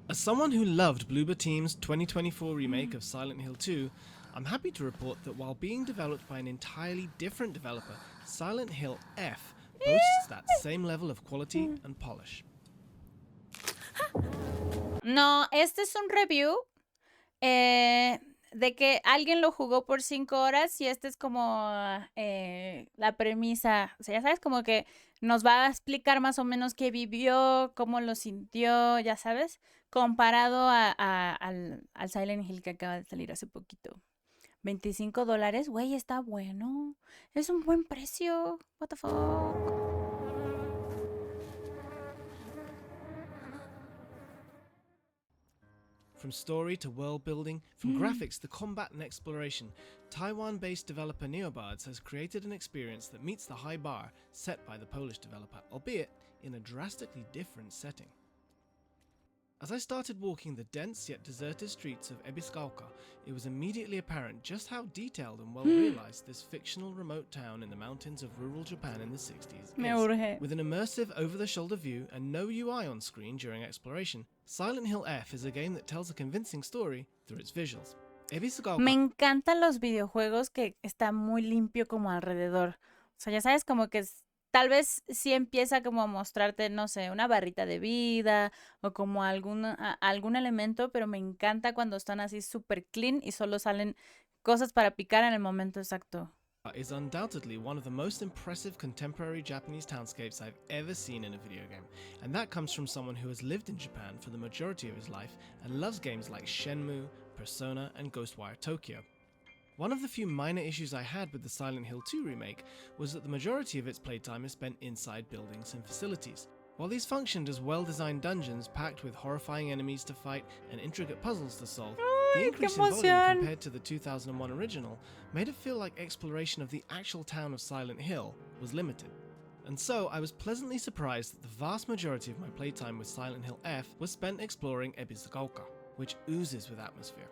As someone who loved Bloober Team's 2024 remake of Silent Hill 2, I'm happy to report that while being developed by an entirely different developer, Silent Hill F boasts that same level of quality and polish. No, este es un review de que alguien lo jugó por 5 horas y este es como la premisa. O sea, ya sabes, como que nos va a explicar más o menos qué vivió, cómo lo sintió, ya sabes, comparado al Silent Hill que acaba de salir hace poquito. $25, güey, está bueno. Es un buen precio. What the fuck. From story to world building, from graphics to combat and exploration, Taiwan-based developer Neobards has created an experience that meets the high bar set by the Polish developer, albeit in a drastically different setting. As I started walking the dense yet deserted streets of Ebiskauka, it was immediately apparent just how detailed and well realized this fictional remote town in the mountains of rural Japan in the 60s Me is. urge. With an immersive over-the-shoulder view and no UI on screen during exploration, Silent Hill F is a game that tells a convincing story through its visuals. Ebiskauka. Me encantan los videojuegos que está muy limpio como alrededor. O sea, ya sabes, como que tal vez sí empieza como a mostrarte, no sé, una barrita de vida o como algún elemento, pero me encanta cuando están así súper clean y solo salen cosas para picar en el momento exacto. Is undoubtedly one of the most impressive contemporary Japanese townscapes I've ever seen in a video game, and that comes from someone who has lived in Japan for the majority of his life and loves games like Shenmue, Persona, and Ghostwire Tokyo. One of the few minor issues I had with the Silent Hill 2 remake was that the majority of its playtime is spent inside buildings and facilities. While these functioned as well-designed dungeons packed with horrifying enemies to fight and intricate puzzles to solve, the increase in volume compared to the 2001 original made it feel like exploration of the actual town of Silent Hill was limited. And so I was pleasantly surprised that the vast majority of my playtime with Silent Hill F was spent exploring Ebiskauka, which oozes with atmosphere.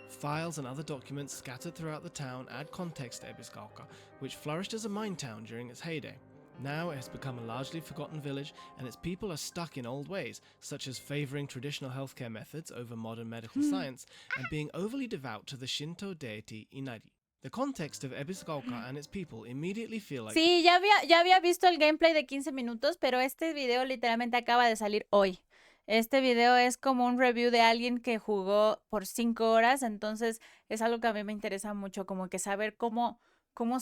Files and other documents scattered throughout the town add context to Ebiskauka, which flourished as a mine town during its heyday. Now it has become a largely forgotten village, and its people are stuck in old ways, such as favouring traditional healthcare methods over modern medical science, and being overly devout to the Shinto deity Inari. The context of Ebiskauka and its people immediately feel like... Sí, ya había visto el gameplay de 15 minutos, pero este video literalmente acaba de salir hoy. Este video es como un review de alguien que jugó por 5 horas, entonces es algo que a mí me interesa mucho, como que saber cómo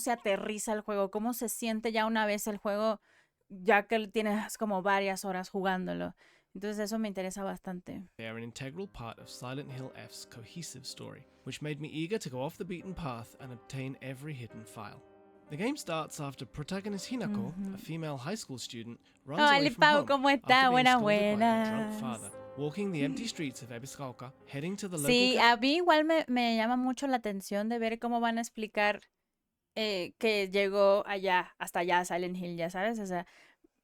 se aterriza el juego, cómo se siente ya una vez el juego, ya que tienes como varias horas jugándolo. Entonces eso me interesa bastante. They are an integral part of Silent Hill F's cohesive story, which made me eager to go off the beaten path and obtain every hidden file. The game starts after protagonist Hinako, a female high school student, runs away from home ¿Cómo after está? being Buenas, scolded by her drunk buenas. father, walking the empty streets of Ebiskauka, heading to the local... Sí, a mí igual me llama mucho la atención de ver cómo van a explicar que llegó hasta allá Silent Hill, ya sabes, o sea,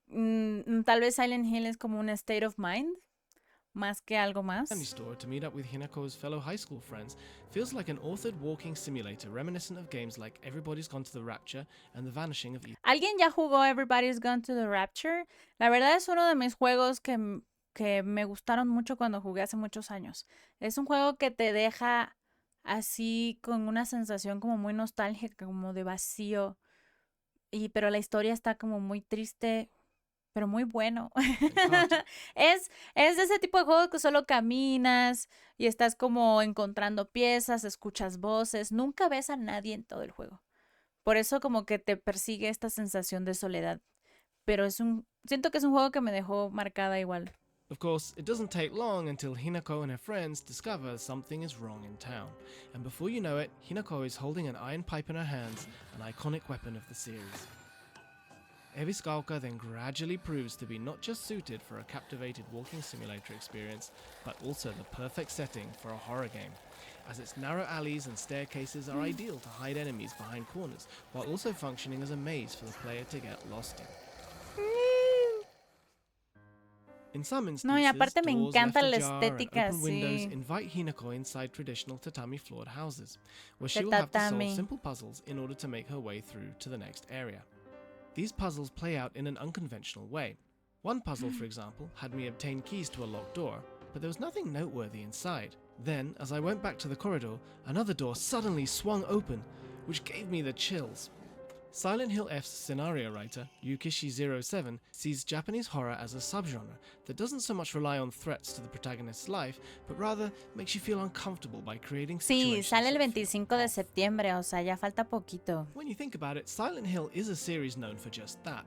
tal vez Silent Hill es como un state of mind, más que algo más. store to meet up with Hinako's fellow high school friends feels like an authored walking simulator reminiscent of games like Everybody's Gone to the Rapture and The Vanishing of Ethan. ¿Alguien ya jugó Everybody's Gone to the Rapture? La verdad es uno de mis juegos que me gustaron mucho cuando jugué hace muchos años. Es un juego que te deja así con una sensación como muy nostálgica, como de vacío, pero la historia está como muy triste, pero muy bueno. Es de ese tipo de juego que solo caminas y estás como encontrando piezas, escuchas voces, nunca ves a nadie en todo el juego. Por eso como que te persigue esta sensación de soledad. Pero siento que es un juego que me dejó marcada igual. Of course, it doesn't take long until Hinako and her friends discover something is wrong in town. And before you know it, Hinako is holding an iron pipe in her hands, an iconic weapon of the series. Ebiskauka then gradually proves to be not just suited for a captivated walking simulator experience, but also the perfect setting for a horror game, as its narrow alleys and staircases are ideal to hide enemies behind corners, while also functioning as a maze for the player to get lost in. In some instances, No, y aparte me doors encanta left la ajar and estética, open windows sí. invite Hinako inside traditional tatami-floored houses, where she will have to solve simple puzzles in order to make her way through to the next area. These puzzles play out in an unconventional way. One puzzle, for example, had me obtain keys to a locked door, but there was nothing noteworthy inside. Then, as I went back to the corridor, another door suddenly swung open, which gave me the chills. Silent Hill F's scenario writer, Yukishi07, sees Japanese horror as a subgenre that doesn't so much rely on threats to the protagonist's life, but rather makes you feel uncomfortable by creating Sí, situations sale el that feel 25 de off. septiembre, o sea, ya falta poquito. When you think about it, Silent Hill is a series known for just that.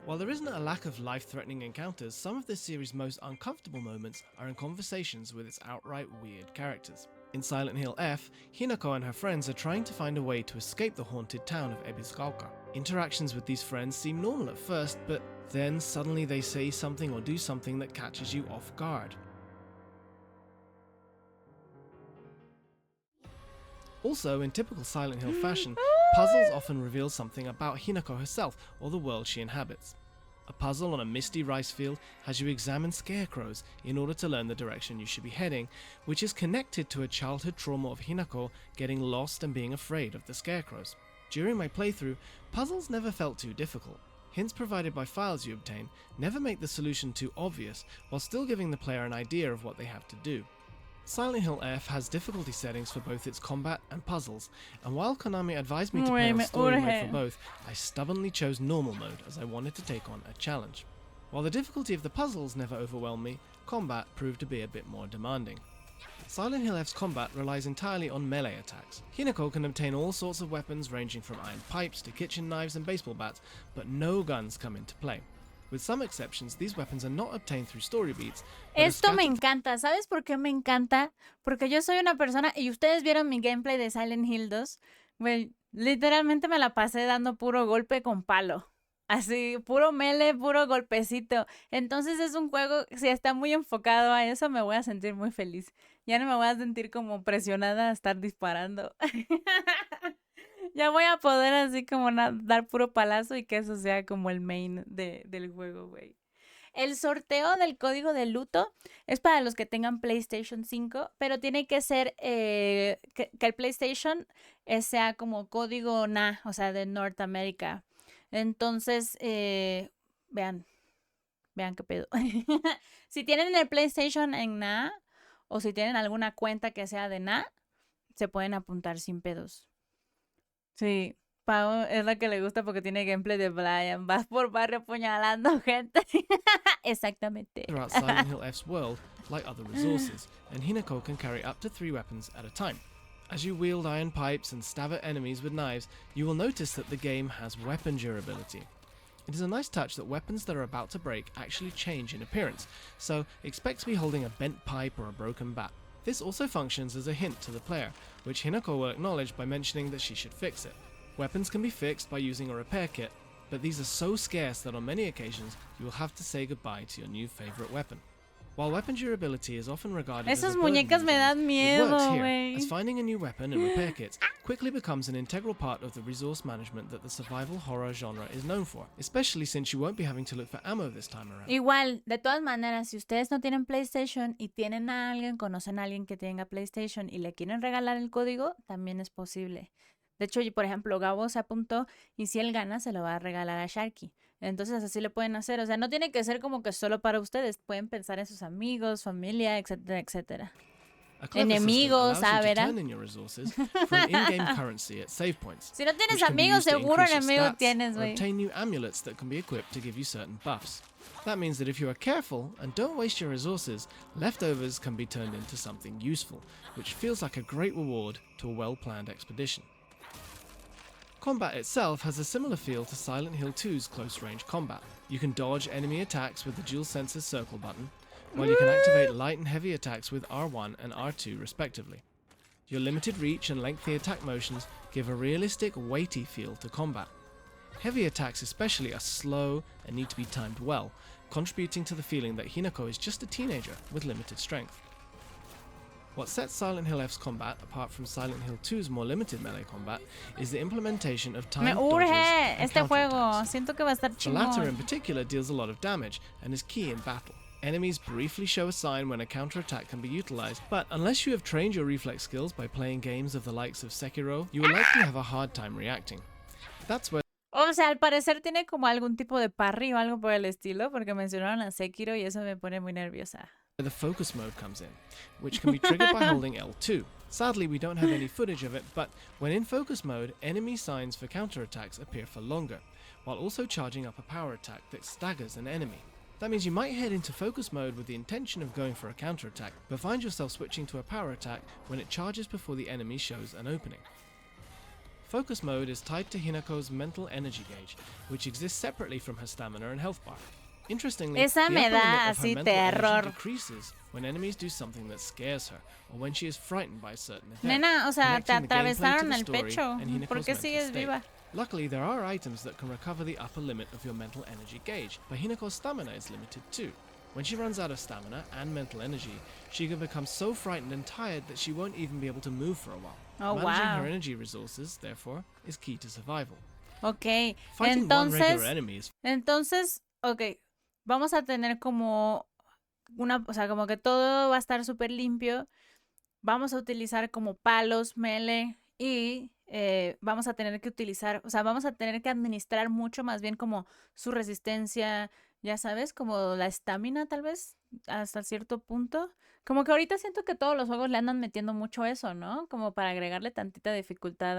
While there isn't a lack of life-threatening encounters, some of this series' most uncomfortable moments are in conversations with its outright weird characters. In Silent Hill F, Hinako and her friends are trying to find a way to escape the haunted town of Ebisugaoka. Interactions with these friends seem normal at first, but then suddenly they say something or do something that catches you off guard. Also, in typical Silent Hill fashion, puzzles often reveal something about Hinako herself or the world she inhabits. A puzzle on a misty rice field has you examine scarecrows in order to learn the direction you should be heading, which is connected to a childhood trauma of Hinako getting lost and being afraid of the scarecrows. During my playthrough, puzzles never felt too difficult. Hints provided by files you obtain never make the solution too obvious, while still giving the player an idea of what they have to do. Silent Hill F has difficulty settings for both its combat and puzzles, and while Konami advised me to play on story mode for both, I stubbornly chose normal mode as I wanted to take on a challenge. While the difficulty of the puzzles never overwhelmed me, combat proved to be a bit more demanding. Silent Hill F's combat relies entirely on melee attacks. Hinako can obtain all sorts of weapons ranging from iron pipes to kitchen knives and baseball bats, but no guns come into play. With some exceptions, these weapons are not obtained through story beats. Esto me encanta. ¿Sabes por qué me encanta? Porque yo soy una persona, y ustedes vieron mi gameplay de Silent Hill 2, güey, literalmente me la pasé dando puro golpe con palo. Así, puro melee, puro golpecito. Entonces es un juego, si está muy enfocado a eso, me voy a sentir muy feliz. Ya no me voy a sentir como presionada a estar disparando. Ya voy a poder así como dar puro palazo y que eso sea como el main del juego, güey. El sorteo del código de luto es para los que tengan PlayStation 5, pero tiene que ser que el PlayStation sea como código NA, o sea, de Norteamérica. Entonces, vean qué pedo. Si tienen el PlayStation en NA o si tienen alguna cuenta que sea de NA, se pueden apuntar sin pedos. Sí, Pau es la que le gusta porque tiene gameplay de Brian. Vas por barrio apuñalando gente. Exactamente. Throughout Silent Hill F's world, like other resources, and Hinako can carry up to 3 weapons at a time. As you wield iron pipes and stab at enemies with knives, you will notice that the game has weapon durability. It is a nice touch that weapons that are about to break actually change in appearance, so expect to be holding a bent pipe or a broken bat. This also functions as a hint to the player, which Hinako will acknowledge by mentioning that she should fix it. Weapons can be fixed by using a repair kit, but these are so scarce that on many occasions you will have to say goodbye to your new favorite weapon. While weapon durability is often regarded as a Esas burden muñecas in me games, dan it miedo, works here, güey. as finding a new weapon and repair kits quickly becomes an integral part of the resource management that the survival horror genre is known for, especially since you won't be having to look for ammo this time around. Igual, de todas maneras, si ustedes no tienen PlayStation y tienen a alguien, conocen a alguien que tenga PlayStation y le quieren regalar el código, también es posible. De hecho, por ejemplo, Gabo se apuntó y si él gana, se lo va a regalar a Sharky. Entonces, así le pueden hacer. O sea, no tiene que ser como que solo para ustedes. Pueden pensar en sus amigos, familia, etcétera, etcétera. A clever Enemigos, system allows you to ¿verdad? turn in your resources for an in-game currency at save points. Si no tienes which can be amigos, used to seguro increase your enemigos stats tienes, or güey. obtain new amulets that can be equipped to give you certain buffs. That means that if you are careful and don't waste your resources, leftovers can be turned into something useful, which feels like a great reward to a well-planned expedition. Combat itself has a similar feel to Silent Hill 2's close-range combat. You can dodge enemy attacks with the dual senses circle button, while you can activate light and heavy attacks with R1 and R2 respectively. Your limited reach and lengthy attack motions give a realistic, weighty feel to combat. Heavy attacks especially are slow and need to be timed well, contributing to the feeling that Hinako is just a teenager with limited strength. What sets Silent Hill F's combat apart from Silent Hill 2's more limited melee combat is the implementation of Me timed dodges urge and este juego. counterattacks. Siento que va a estar The latter in chingón. particular deals a lot of damage and is key in battle. Enemies briefly show a sign when a counterattack can be utilized, but unless you have trained your reflex skills by playing games of the likes of Sekiro, you will likely have a hard time reacting. That's where o sea, al parecer tiene como algún tipo de parry o algo por el estilo, porque mencionaron a Sekiro y eso me pone muy nerviosa. The focus mode comes in, which can be triggered by holding L2. Sadly, we don't have any footage of it, but when in focus mode, enemy signs for counterattacks appear for longer, while also charging up a power attack that staggers an enemy. That means you might head into focus mode with the intention of going for a counterattack, but find yourself switching to a power attack when it charges before the enemy shows an opening. Focus mode is tied to Hinako's mental energy gauge, which exists separately from her stamina and health bar. Interestingly, Esa the me upper da limit of her así mental energy terror. decreases when enemies do something that scares her, or when she is frightened by a certain event. Nena, o sea, te connecting the gameplay to atravesaron the el story pecho. and Hinako's ¿Por qué mental sigues state. viva? Luckily, there are items that can recover the upper limit of your mental energy gauge, but Hinako's stamina is limited too. When she runs out of stamina and mental energy, she can become so frightened and tired that she won't even be able to move for a while. Oh, Managing wow. her energy resources, therefore, is key to survival. Ok, Fighting one regular entonces, enemy is ok, vamos a tener como o sea, como que todo va a estar súper limpio. Vamos a utilizar como palos, melee y vamos a tener que utilizar, o sea, vamos a tener que administrar mucho más bien como su resistencia, ya sabes, como la estamina tal vez, hasta cierto punto. Como que ahorita siento que todos los juegos le andan metiendo mucho eso, ¿no? Como para agregarle tantita dificultad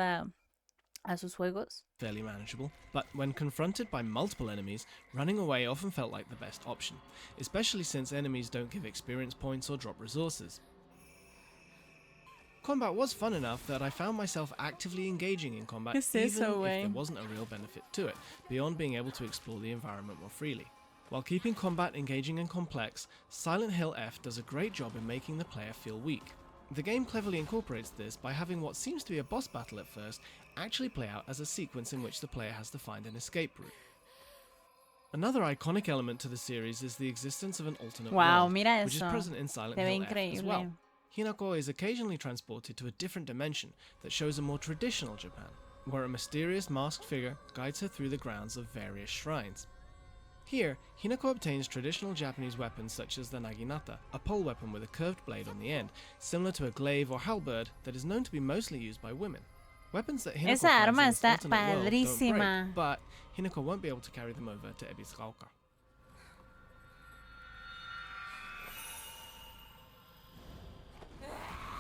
a sus juegos. fairly manageable, but when confronted by multiple enemies, running away often felt like the best option, especially since enemies don't give experience points or drop resources. Combat was fun enough that I found myself actively engaging in combat Es even eso, if there güey. wasn't a real benefit to it, beyond being able to explore the environment more freely. While keeping combat engaging and complex, Silent Hill F does a great job in making the player feel weak. The game cleverly incorporates this by having what seems to be a boss battle at first actually play out as a sequence in which the player has to find an escape route. Another iconic element to the series is the existence of an alternate Wow, world, mira which is eso. present in Silent Se ve Hill F as well. increíble. Hinako is occasionally transported to a different dimension that shows a more traditional Japan, where a mysterious masked figure guides her through the grounds of various shrines. Here, Hinako obtains traditional Japanese weapons such as the naginata, a pole weapon with a curved blade on the end, similar to a glaive or halberd that is known to be mostly used by women. Weapons that Hinako Esa finds arma in this está alternate world don't break, padrísima. but Hinako won't be able to carry them over to Ebisugaoka.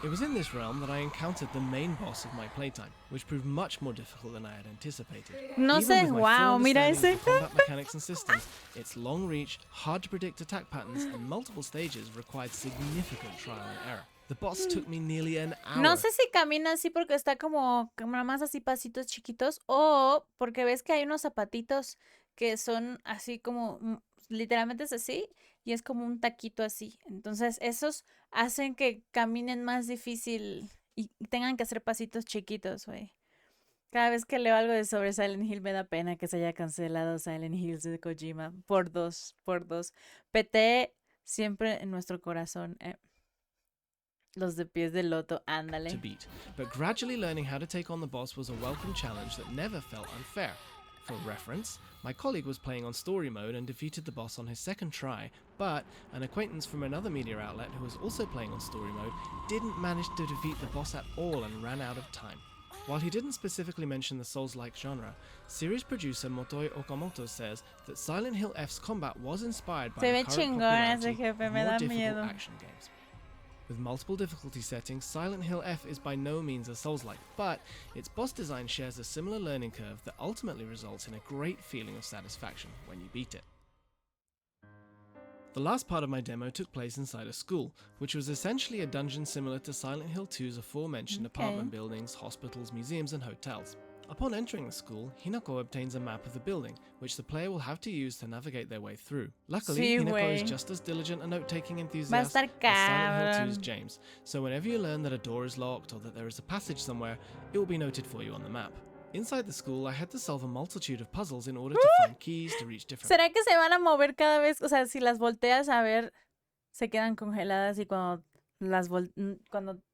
It was in this realm that I encountered the main boss of my playtime, which proved much more difficult than I had anticipated. No Even sé, with my full wow, mira understanding ese. of the combat mechanics and systems, its long reach, hard to predict attack patterns, and multiple stages required significant trial and error. The boss took me nearly an hour. No sé si camina así porque está como nada más así pasitos chiquitos o porque ves que hay unos zapatitos que son así como literalmente es así y es como un taquito así. Entonces esos hacen que caminen más difícil y tengan que hacer pasitos chiquitos, güey. Cada vez que leo algo de sobre Silent Hill me da pena que se haya cancelado Silent Hills de Kojima por dos. PT siempre en nuestro corazón. Los de pies de loto, to ándale. beat, but gradually learning how to take on the boss was a welcome challenge that never felt unfair. For reference, my colleague was playing on story mode and defeated the boss on his second try, but an acquaintance from another media outlet who was also playing on story mode didn't manage to defeat the boss at all and ran out of time. While he didn't specifically mention the Souls-like genre, series producer Motoi Okamoto says that Silent Hill F's combat was inspired by Se the ve current chingón ese popularity jefe, of me more da difficult miedo. action games. With multiple difficulty settings, Silent Hill F is by no means a Souls-like, but its boss design shares a similar learning curve that ultimately results in a great feeling of satisfaction when you beat it. The last part of my demo took place inside a school, which was essentially a dungeon similar to Silent Hill 2's aforementioned Okay. apartment buildings, hospitals, museums, and hotels. Upon entering the school, Hinako obtains a map of the building, which the player will have to use to navigate their way through. Luckily, Sí, Hinako is güey. just as diligent a note-taking Va a enthusiast estar as Silent Hill 2's cabrón. James, so whenever you learn that a door is locked or that there is a passage somewhere, it will be noted for you on the map. Inside the school, I had to solve a multitude of puzzles in order to find keys to reach different ¿Será que se van a mover cada vez? O sea, si las volteas a ver, se quedan congeladas y cuando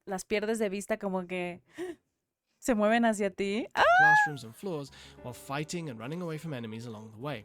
las pierdes de vista como que se mueven hacia ti. ¡Ah! classrooms and floors while fighting and running away from enemies along the way.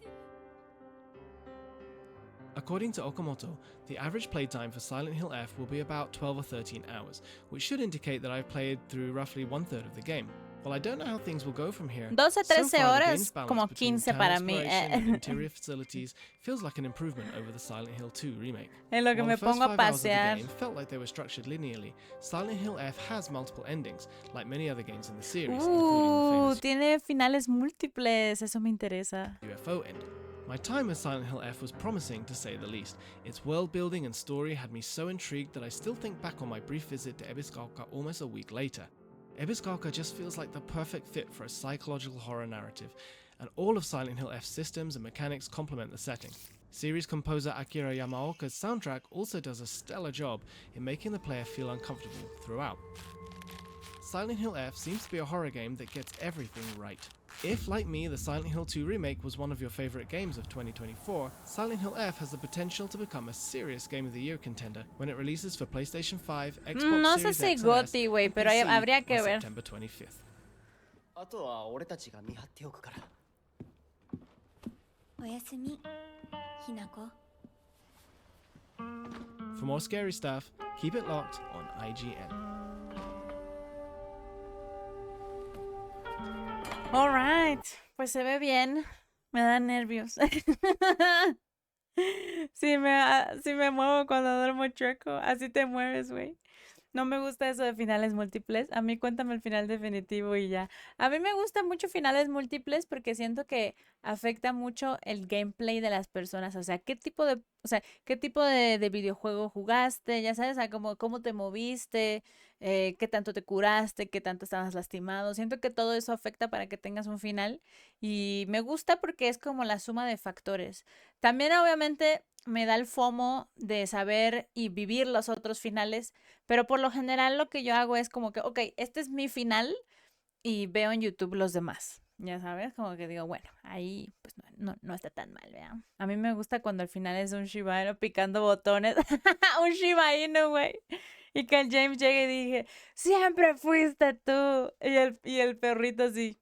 According to Okamoto, the average playtime for Silent Hill F will be about 12 or 13 hours, which should indicate that I've played through roughly one-third of the game. While I don't know how things will go from here, 12, so 13 far the horas, game's balance como between 15 town para mí. exploration and interior facilities feels like an improvement over the Silent Hill 2 remake. En lo que While me the first pongo a 5 hours of the pasear. game felt like they were structured linearly, Silent Hill F has multiple endings, like many other games in the series, including the famous Tiene finales múltiples, eso me interesa. UFO end. My time with Silent Hill F was promising, to say the least. Its world building and story had me so intrigued that I still think back on my brief visit to Ebiskalka almost a week later. Ebiskalka just feels like the perfect fit for a psychological horror narrative, and all of Silent Hill F's systems and mechanics complement the setting. Series composer Akira Yamaoka's soundtrack also does a stellar job in making the player feel uncomfortable throughout. Silent Hill F seems to be a horror game that gets everything right. If, like me, the Silent Hill 2 remake was one of your favorite games of 2024, Silent Hill F has the potential to become a serious Game of the Year contender when it releases for PlayStation 5, Xbox No sé Series si X and S, GOTY, güey, and pero PC habría que on ver. September 25th. あとは俺たちが見張っておくから。おやすみ、ひなこ。 For more scary stuff, keep it locked on IGN. Alright, pues se ve bien. Me dan nervios. Si me muevo cuando duermo chueco, así te mueves, güey. No me gusta eso de finales múltiples. A mí cuéntame el final definitivo y ya. A mí me gustan mucho finales múltiples porque siento que afecta mucho el gameplay de las personas. O sea, qué tipo de videojuego jugaste, ya sabes, o sea, cómo te moviste, qué tanto te curaste, qué tanto estabas lastimado. Siento que todo eso afecta para que tengas un final. Y me gusta porque es como la suma de factores. También, obviamente, me da el FOMO de saber y vivir los otros finales, pero por lo general lo que yo hago es como que, ok, este es mi final y veo en YouTube los demás. Ya sabes, como que digo, bueno, ahí pues no está tan mal, ¿verdad? A mí me gusta cuando al final es un Shiba Inu picando botones. Un Shiba Inu, güey. Y que el James llegue y dije, siempre fuiste tú. Y el perrito así.